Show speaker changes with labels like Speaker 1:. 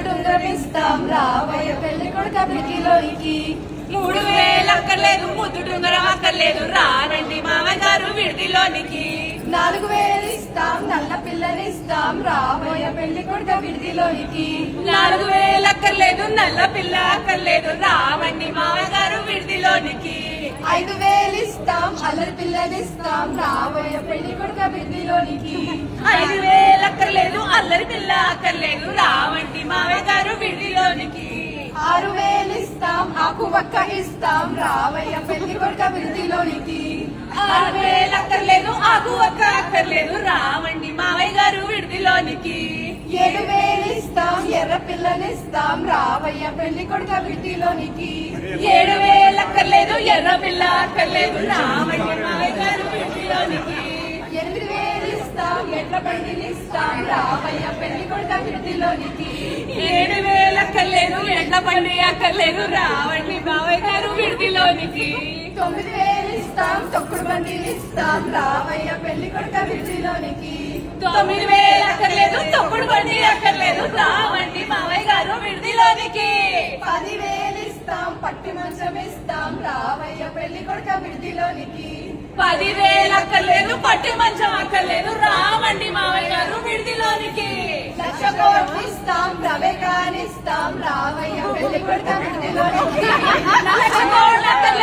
Speaker 1: ముద్దుడుంగరం ఇస్తాం రావయ్య పెళ్లి కొడుక విడిదిలోనికి.
Speaker 2: 3000 అక్కర్లేదు ముద్దుడుంగరం అక్కర్లేదు రానండి మామయ్య గారు విడిదిలోనికి.
Speaker 1: 4000 ఇస్తాం నల్ల పిల్లనిస్తాం రావయ్య పెళ్లి కొడుక విడిదిలోనికి.
Speaker 2: 4000 అక్కర్లేదు నల్ల పిల్ల అక్కర్లేదు రావండి మామయ్య గారు విడిదిలోనికి.
Speaker 1: 5000 ఇస్తాం అల్లరి పిల్లనిస్తాం రావయ్య పెళ్లి కొడుక విడిదిలోనికి.
Speaker 2: 5000 అక్కర్లేదు అల్లరి పిల్ల అక్కర్లేదు రావండి మామయ్య గారు విడిదిలోనికి.
Speaker 1: 6000 ఇస్తాం ఆకు వక్క ఇస్తాం రావయ్య పెళ్లి కొడుక విడిదిలోనికి.
Speaker 2: 6000 అక్కర్లేదు ఆకు ఒక్క అక్కర్లేదు రావండి మామయ్య గారు విడిదిలోనికి.
Speaker 1: 7000 ఇస్తాం ఎర్ర పిల్లనిస్తాం రావయ్య పెళ్లి కొడుక విడిదిలోనికి.
Speaker 2: 7000 అక్కర్లేదు ఎర్ర పిల్ల అక్కర్లేదు రావండి మామయ్య గారు విడిదిలోనికి.
Speaker 1: 8000 ఇస్తాం ఎడ్ల బండినిస్తాం రావయ్య పెళ్లి కొడుక విడిదిలోనికి.
Speaker 2: 7000 అక్కర్లేదు ఎడ్ల బండి అక్కర్లేదు రావండి మామయ్య గారు విడిదిలోనికి.
Speaker 1: 9000 ఇస్తాం తొక్కుడు బండినిస్తాం రావయ్య పెళ్లి కొడుక విడిదిలోనికి.
Speaker 2: 9000 అక్కర్లేదు తొక్కుడు బండి అక్కర్లేదు రావండి మామయ్య గారు విడిదిలోనికి.
Speaker 1: 10,000 ఇస్తాం పట్టి మంచం ఇస్తాం రావయ్య పెళ్లి కొడుక విడిదిలోనికి.
Speaker 2: 10,000 అక్కర్లేదు పట్టి మంచం అక్కర్లేదు రావండి మామయ్య గారు విడిదిలోనికి.
Speaker 1: 1,00,000 కోట్లు ఇస్తాం రవేకానిస్తాం రావయ్య పెళ్లి కొడుక విడిదిలోనికి.
Speaker 2: 1,00,000 కోట్లు అక్కర్లేదు